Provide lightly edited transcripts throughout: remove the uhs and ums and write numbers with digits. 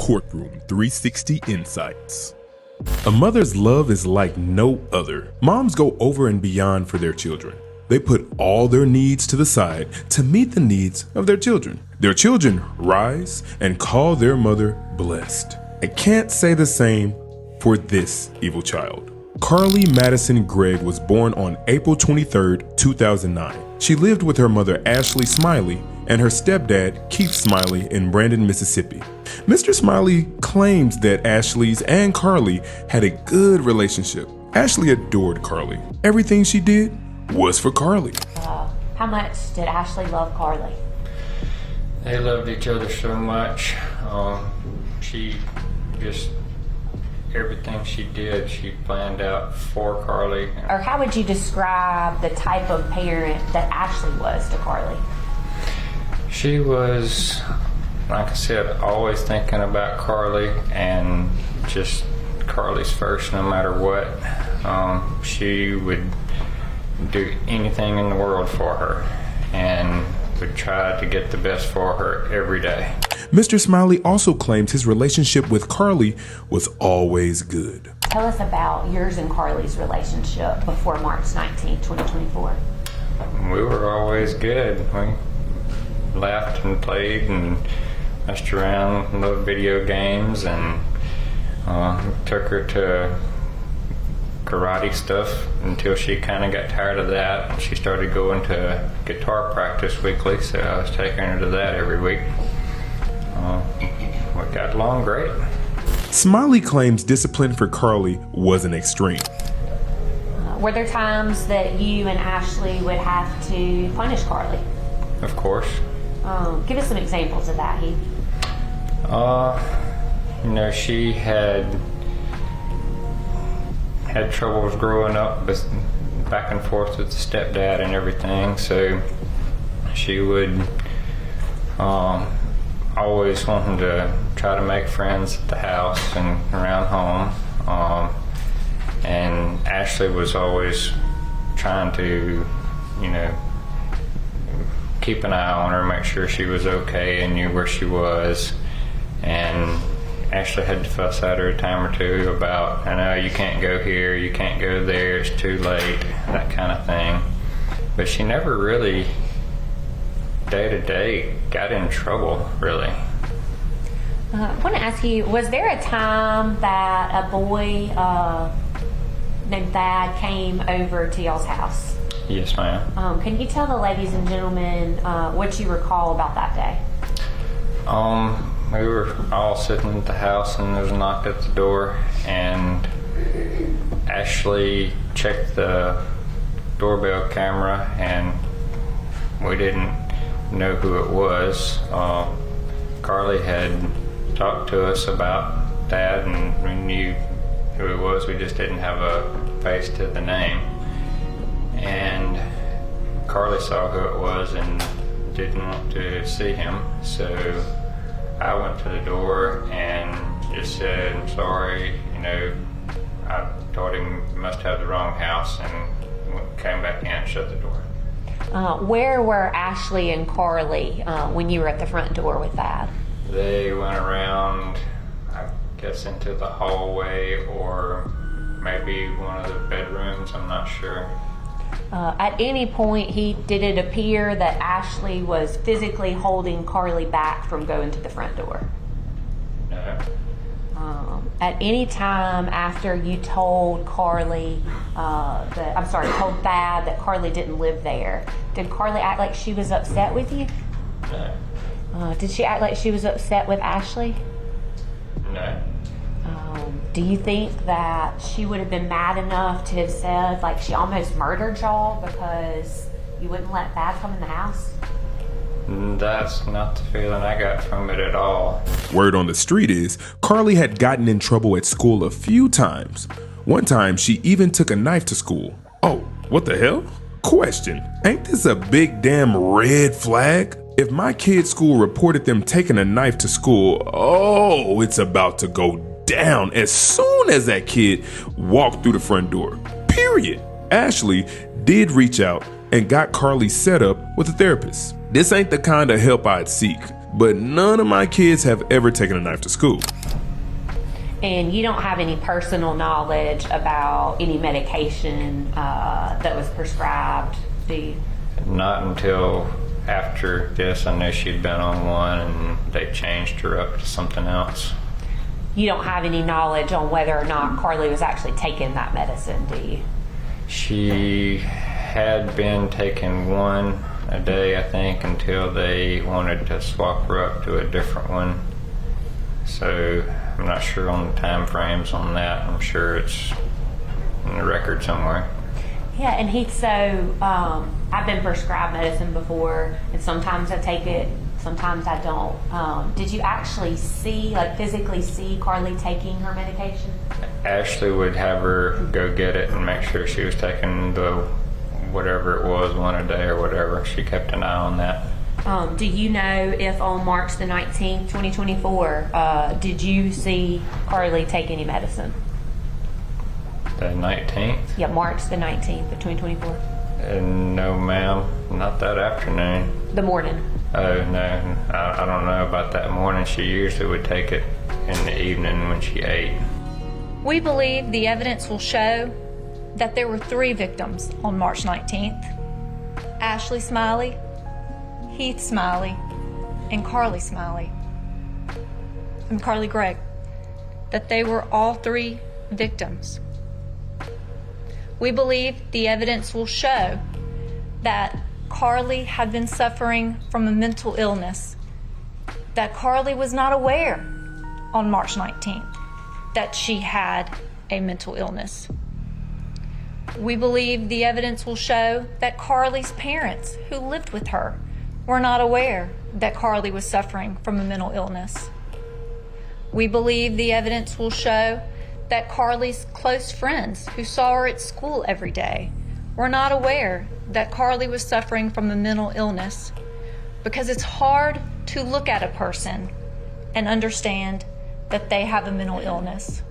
Courtroom 360 Insights. A mother's love is like no other. Moms go over and beyond for their children. They put all their needs to the side to meet the needs of their children. Their children rise and call their mother blessed. I can't say the same for this evil child. Cary Madison Gregg was born on April 23, 2009. She lived with her mother Ashley Smiley and her stepdad Keith Smiley in Brandon, Mississippi. Mr. Smiley claims that Ashley's and Cary had a good relationship. Ashley adored Cary. Everything she did was for Cary. How much did Ashley love Cary? They loved each other so much. She just, everything she did, she planned out for Cary. Or how would you describe the type of parent that Ashley was to Cary? She was, like I said, always thinking about Cary and just Cary's first no matter what. She would do anything in the world for her and would try to get the best for her every day. Mr. Smiley also claims his relationship with Cary was always good. Tell us about yours and Cary's relationship before March 19, 2024. We were always good. We laughed and played and messed around, loved video games, and took her to karate stuff until she kind of got tired of that. She started going to guitar practice weekly, so I was taking her to that every week. We got along great. Smiley claims discipline for Cary wasn't extreme. Were there times that you and Ashley would have to punish Cary? Of course. Give us some examples of that, Heath. She had troubles growing up back and forth with the stepdad and everything, so she would always wanting to try to make friends at the house and around home. And Ashley was always trying to, keep an eye on her, make sure she was okay and knew where she was. And Ashley had to fuss at her a time or two about, I know you can't go here, you can't go there, it's too late, that kind of thing. But she never really, day to day, got in trouble, really. I want to ask you, was there a time that a boy named Thad came over to y'all's house? Yes, ma'am. Can you tell the ladies and gentlemen what you recall about that day? We were all sitting at the house and there was a knock at the door, and Ashley checked the doorbell camera and we didn't know who it was. Cary had talked to us about that and we knew who it was, we just didn't have a face to the name. And Cary saw who it was and didn't want to see him, so I went to the door and just said, I'm sorry, I told him he must have the wrong house, and came back in and shut the door. Where were Ashley and Cary when you were at the front door with Thad? They went around, I guess, into the hallway or maybe one of the bedrooms, I'm not sure. At any point, did it appear that Ashley was physically holding Cary back from going to the front door? No. At any time after you told told Thad that Cary didn't live there, did Cary act like she was upset with you? No. Did she act like she was upset with Ashley? No. Do you think that she would have been mad enough to have said, like, she almost murdered y'all because you wouldn't let Thad come in the house? That's not the feeling I got from it at all. Word on the street is Cary had gotten in trouble at school a few times. One time, she even took a knife to school. Oh, what the hell? Question, ain't this a big damn red flag? If my kid's school reported them taking a knife to school, oh, it's about to go down as soon as that kid walked through the front door. Period. Ashley did reach out and got Cary set up with a therapist. This ain't the kind of help I'd seek. but none of my kids have ever taken a knife to school. And you don't have any personal knowledge about any medication that was prescribed, do you? Not until after this. I knew she'd been on one and they changed her up to something else. You don't have any knowledge on whether or not Carly was actually taking that medicine, do you? She had been taking one a day, I think, until they wanted to swap her up to a different one. So I'm not sure on the time frames on that. I'm sure it's in the record somewhere. Yeah, and I've been prescribed medicine before, and sometimes I take it, sometimes I don't. Did you actually physically see Carly taking her medication? Ashley would have her go get it and make sure she was taking the whatever it was, one a day or whatever. She kept an eye on that. Do you know if on March the 19th, 2024, did you see Carly take any medicine? The 19th? Yeah, March the 19th of 2024. No, ma'am. Not that afternoon. The morning. Oh, no. I don't know about that morning. She usually would take it in the evening when she ate. We believe the evidence will show that there were 3 victims on March 19th. Ashley Smiley, Heath Smiley, and Carly Smiley. And Cary Gregg. That they were all 3 victims. We believe the evidence will show that Carly had been suffering from a mental illness, that Carly was not aware on March 19th that she had a mental illness. We believe the evidence will show that Carly's parents, who lived with her, were not aware that Carly was suffering from a mental illness. We believe the evidence will show that Carly's close friends, who saw her at school every day, were not aware that Carly was suffering from a mental illness, because it's hard to look at a person and understand that they have a mental illness.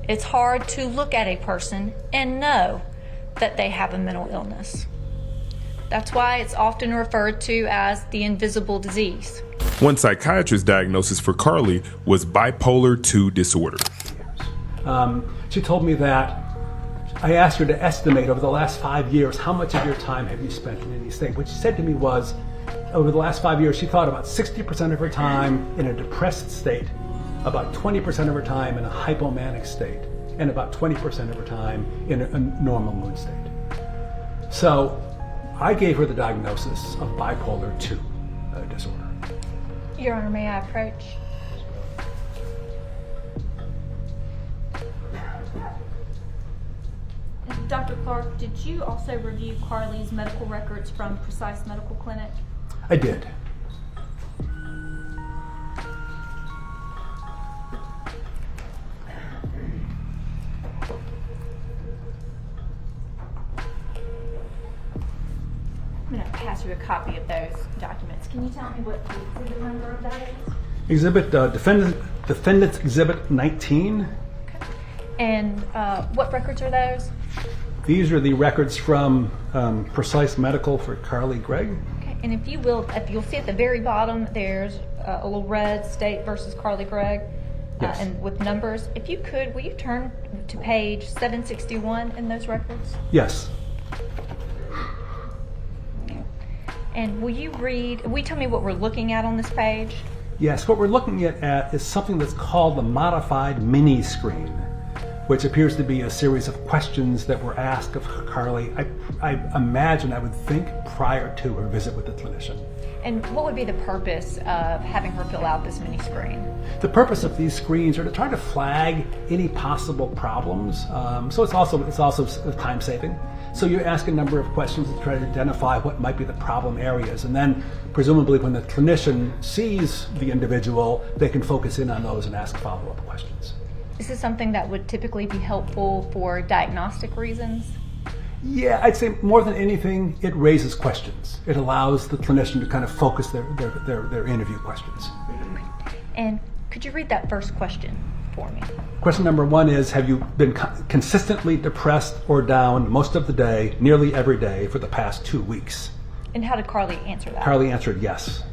It's hard to look at a person and know that they have a mental illness. That's why it's often referred to as the invisible disease. One psychiatrist's diagnosis for Carly was bipolar II disorder. She told me that I asked her to estimate over the last 5 years, how much of your time have you spent in any state? What she said to me was, over the last 5 years, she thought about 60% of her time in a depressed state, about 20% of her time in a hypomanic state, and about 20% of her time in a normal mood state. So I gave her the diagnosis of bipolar II disorder. Your Honor, may I approach? Dr. Clark, did you also review Carly's medical records from Precise Medical Clinic? I did. I'm going to pass you a copy of those documents. Can you tell me what the exhibit number of that is? Defendant's Exhibit 19. Okay. And what records are those? These are the records from Precise Medical for Cary Gregg. Okay. And if you'll see at the very bottom, there's a little red state versus Cary Gregg, Yes. and with numbers. If you could, will you turn to page 761 in those records? Yes. And will you tell me what we're looking at on this page? Yes, what we're looking at is something that's called the modified mini screen, which appears to be a series of questions that were asked of Carly, I imagine, I would think, prior to her visit with the clinician. And what would be the purpose of having her fill out this mini screen? The purpose of these screens are to try to flag any possible problems. So it's also time saving. So you ask a number of questions to try to identify what might be the problem areas, and then presumably when the clinician sees the individual, they can focus in on those and ask follow-up questions. Is this something that would typically be helpful for diagnostic reasons? Yeah, I'd say more than anything, it raises questions. It allows the clinician to kind of focus their interview questions. And could you read that first question for me? Question number 1 is, have you been consistently depressed or down most of the day, nearly every day, for the past 2 weeks? And how did Carly answer that? Carly answered yes.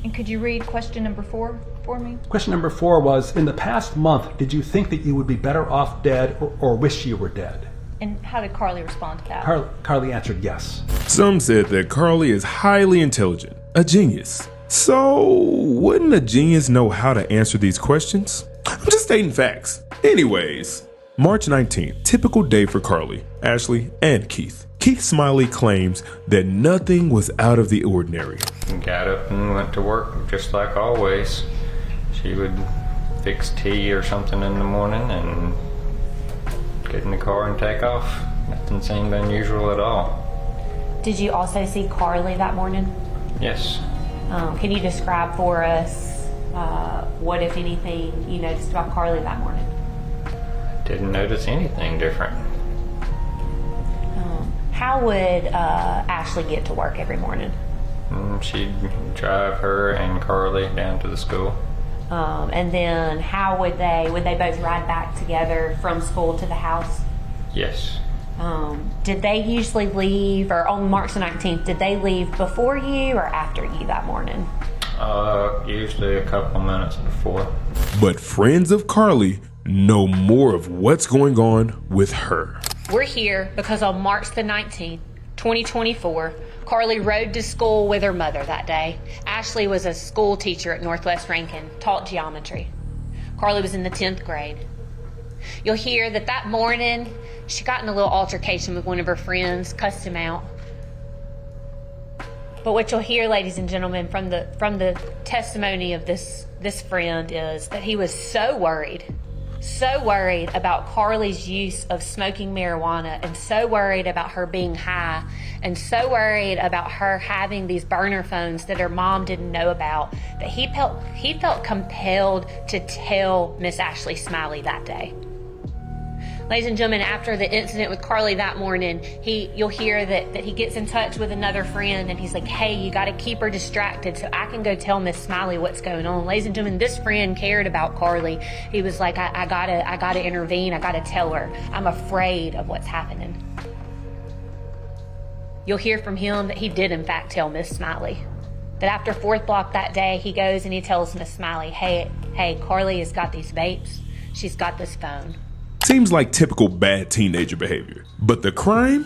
And could you read question number 4 for me? Question number 4 was, in the past month, did you think that you would be better off dead or wish you were dead? And how did Carly respond to that? Carly answered yes. Some said that Carly is highly intelligent, a genius. So, wouldn't a genius know how to answer these questions? I'm just stating facts. Anyways, March 19th, typical day for Carly, Ashley, and Keith. Keith Smiley claims that nothing was out of the ordinary. Got up and went to work just like always. She would fix tea or something in the morning and get in the car and take off. Nothing seemed unusual at all. Did you also see Carly that morning? Yes. Can you describe for us what, if anything, you noticed about Carly that morning? Didn't notice anything different. How would Ashley get to work every morning? She'd drive her and Carly down to the school. And then how would they both ride back together from school to the house? Yes. Did they usually leave, or on March the 19th, did they leave before you or after you that morning? Usually a couple minutes before. But friends of Carly know more of what's going on with her. We're here because on March the 19th, 2024, Carly rode to school with her mother that day. Ashley was a school teacher at Northwest Rankin, taught geometry. Carly was in the 10th grade. You'll hear that morning, she got in a little altercation with one of her friends, cussed him out. But what you'll hear, ladies and gentlemen, from the testimony of this friend is that he was so worried about Carly's use of smoking marijuana, and so worried about her being high, and so worried about her having these burner phones that her mom didn't know about, that he felt compelled to tell Miss Ashley Smiley that day. Ladies and gentlemen, after the incident with Carly that morning, you'll hear that he gets in touch with another friend, and he's like, hey, you got to keep her distracted so I can go tell Miss Smiley what's going on. Ladies and gentlemen, this friend cared about Carly. He was like, I gotta intervene. I gotta tell her. I'm afraid of what's happening. You'll hear from him that he did in fact tell Miss Smiley. That after 4th block that day, he goes and he tells Miss Smiley, hey, Carly has got these vapes. She's got this phone. Seems like typical bad teenager behavior. But the crime?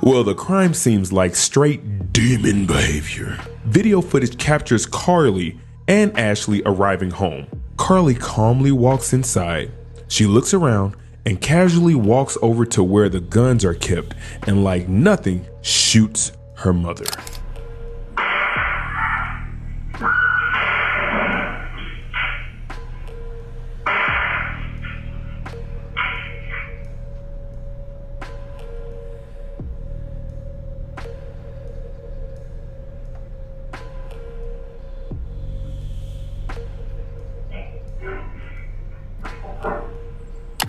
Well, the crime seems like straight demon behavior. Video footage captures Carly and Ashley arriving home. Carly calmly walks inside. She looks around and casually walks over to where the guns are kept, and like nothing, shoots her mother.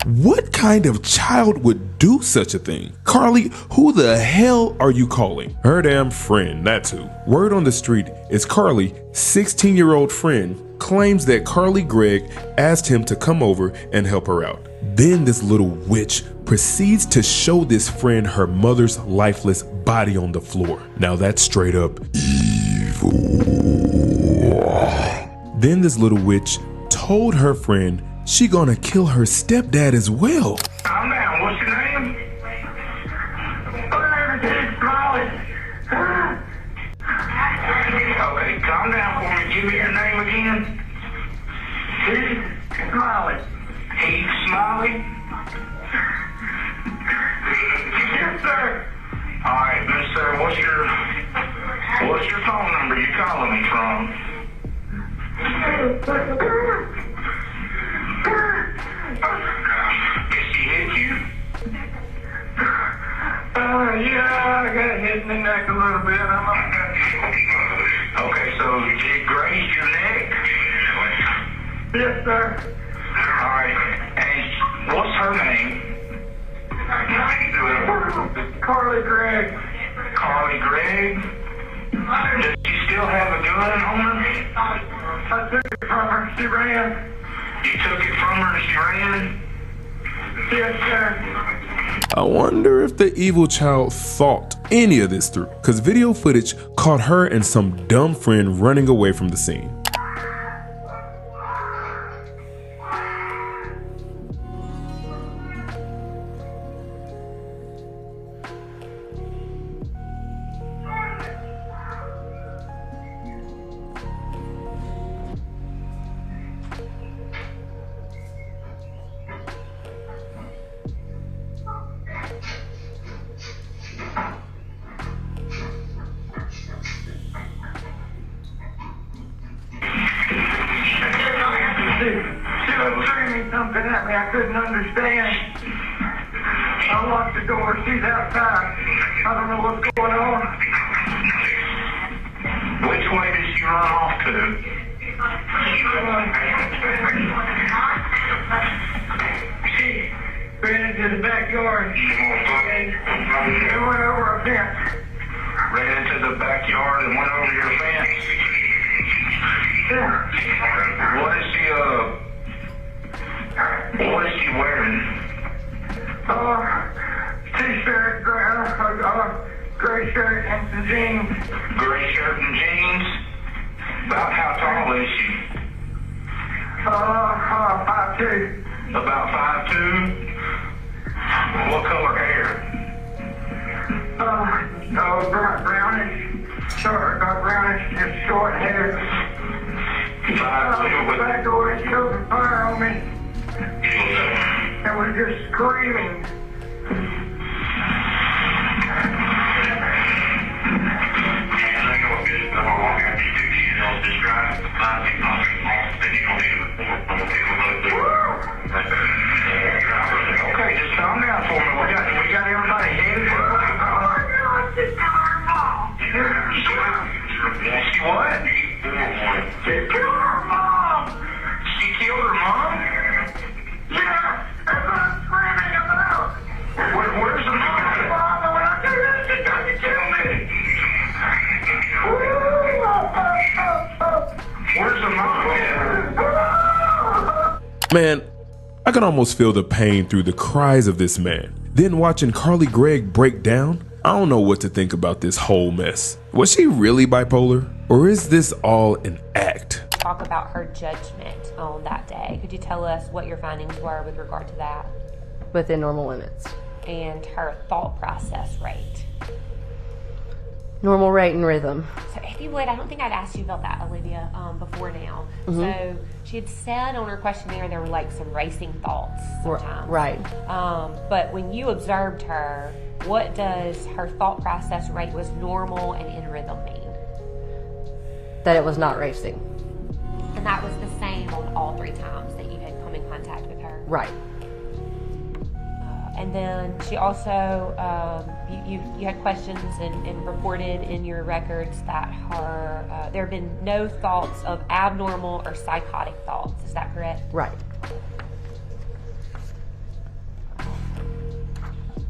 What kind of child would do such a thing? Carly, who the hell are you calling? Her damn friend, that's who. Word on the street is Carly, 16-year-old friend, claims that Cary Gregg asked him to come over and help her out. Then this little witch proceeds to show this friend her mother's lifeless body on the floor. Now that's straight up evil. Then this little witch told her friend she gonna kill her stepdad as well. Calm down. What's your name? Okay, calm down for me. Give me your name again. Heath Smiley. Heath Smiley? Yes, sir. All right, mister. What's your phone number you calling me from? Did she hit you? Yeah, I got hit in the neck a little bit. Okay, so she grazed your neck? Yes, sir. All right, and what's her name? Cary Gregg. Cary Gregg? Does she still have a gun on her? I took it from her. She ran. You took it from her and she ran? Yes, sir. I wonder if the evil child thought any of this through, because video footage caught her and some dumb friend running away from the scene. She was screaming something at me I couldn't understand. I locked the door. She's outside. I don't know what's going on. Which way did she run off to? She ran into the backyard and went over a fence. Ran into the backyard and went over your fence? Yeah. What is she wearing? T-shirt, gray shirt and some jeans. Gray shirt and jeans? About how tall is she? 5'2". About 5'2"? What color hair? Brownish. Brownish, just short hair. 5'2" with back door, she opened fire on me. And was just screaming. Okay, just calm down for me. We got everybody headed. She what? She killed her mom. She killed her mom? Yeah, that's what I'm screaming about. Where's the mom? Mama, when I do this, she's going to kill me. Where's the mom? Man, I can almost feel the pain through the cries of this man. Then watching Cary Gregg break down, I don't know what to think about this whole mess. Was she really bipolar? Or is this all an act? Talk about her judgment on that day. Could you tell us what your findings were with regard to that? Within normal limits. And her thought process rate. Normal rate and rhythm. So if you would, I don't think I'd asked you about that, Olivia, before now. Mm-hmm. So she had said on her questionnaire there were like some racing thoughts sometimes. Right. But when you observed her, what does her thought process rate was normal and in rhythm mean? That it was not racing. And that was the same on all 3 times that you had come in contact with her? Right. And then she also, you had questions and reported in your records that her there have been no thoughts of abnormal or psychotic thoughts. Is that correct? Right.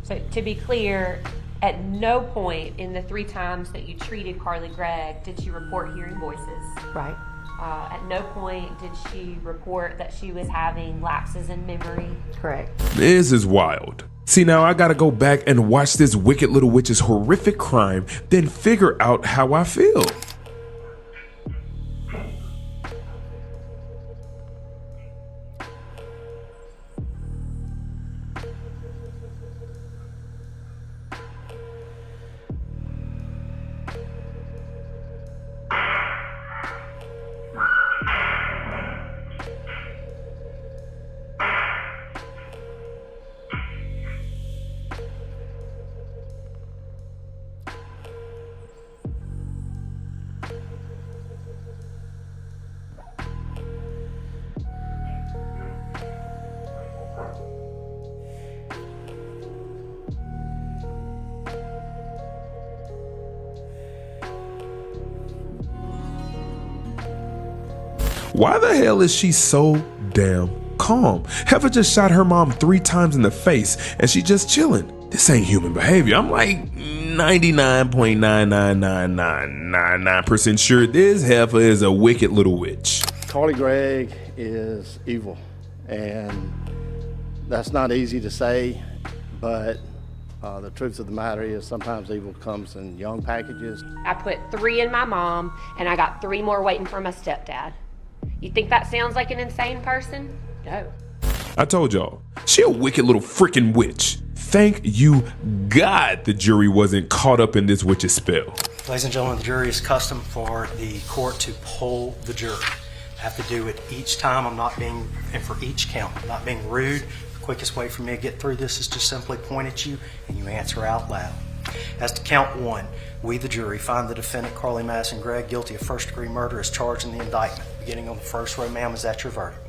So to be clear, at no point in the 3 times that you treated Cary Gregg did she report hearing voices. Right. At no point did she report that she was having lapses in memory. Correct. This is wild. See, now I gotta go back and watch this wicked little witch's horrific crime, then figure out how I feel. Why the hell is she so damn calm? Heifer just shot her mom 3 times in the face and she just chilling. This ain't human behavior. I'm like 99.99999% sure this heifer is a wicked little witch. Cary Gregg is evil, and that's not easy to say, but The truth of the matter is sometimes evil comes in young packages. I put 3 in my mom, and I got 3 more waiting for my stepdad. You think that sounds like an insane person? No. I told y'all, she a wicked little freaking witch. Thank you God the jury wasn't caught up in this witch's spell. Ladies and gentlemen, the jury is custom for the court to poll the jury. I have to do it each time. And for each count, I'm not being rude. The quickest way for me to get through this is to simply point at you and you answer out loud. As to count 1, we, the jury, find the defendant, Cary Gregg, guilty of first-degree murder as charged in the indictment. Beginning on the first row, ma'am, is that your verdict?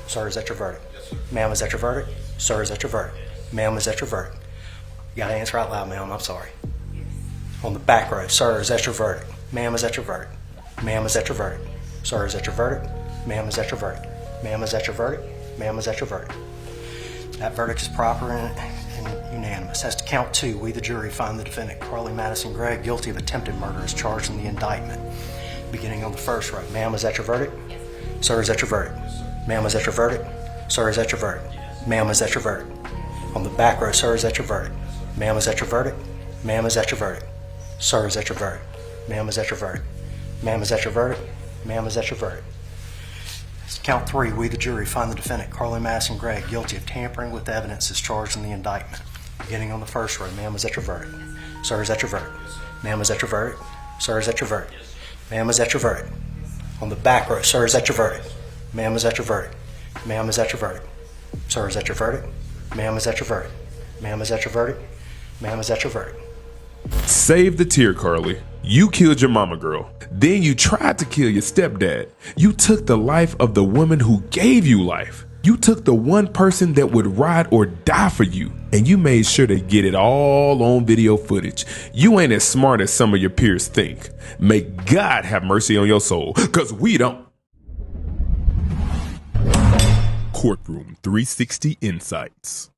Sir, is that your verdict? Yes, sir. Ma'am, is that your verdict? Sir, is that your verdict? Ma'am, is that your verdict? You gotta answer out loud, ma'am, I'm sorry. On the back row, sir, is that your verdict? Ma'am, is that your verdict? Ma'am, is that your verdict? Sir, is that your verdict? Ma'am, is that your verdict? Ma'am, is that your verdict? Ma'am, is that your verdict? That verdict is proper and unanimous. As to count 2, we, the jury, find the defendant, Cary Gregg, guilty of attempted murder as charged in the indictment. Beginning on the first row, ma'am, is that your verdict? Yes. Sir, is that your verdict? Yes, sir. Ma'am, is that your verdict? Sir, is that your verdict? Yes. Ma'am, is that your verdict? On the back row, sir, is that your verdict? Yes, ma'am, is that your verdict? Ma'am, is that your verdict? Sir, is that your verdict? Ma'am, is that your verdict? Ma'am, is that your verdict? Ma'am, is that your verdict? Count 3, we, the jury, find the defendant, Cary Gregg, guilty of tampering with evidence as charged in the indictment. Beginning on the first row, ma'am, is that your verdict? Sir, is that your verdict? Ma'am, is that your verdict? Sir, is that your verdict? Ma'am, is that your verdict? On the back row, sir, is that your verdict? Ma'am, is that your verdict? Ma'am, is that your verdict? Sir, is that your verdict? Ma'am, is that your verdict? Ma'am, is that your verdict? Ma'am, is that your verdict? Save the tear, Carly. You killed your mama, girl. Then you tried to kill your stepdad. You took the life of the woman who gave you life. You took the one person that would ride or die for you, and you made sure to get it all on video footage. You ain't as smart as some of your peers think. May God have mercy on your soul, because we don't. Courtroom 360 Insights.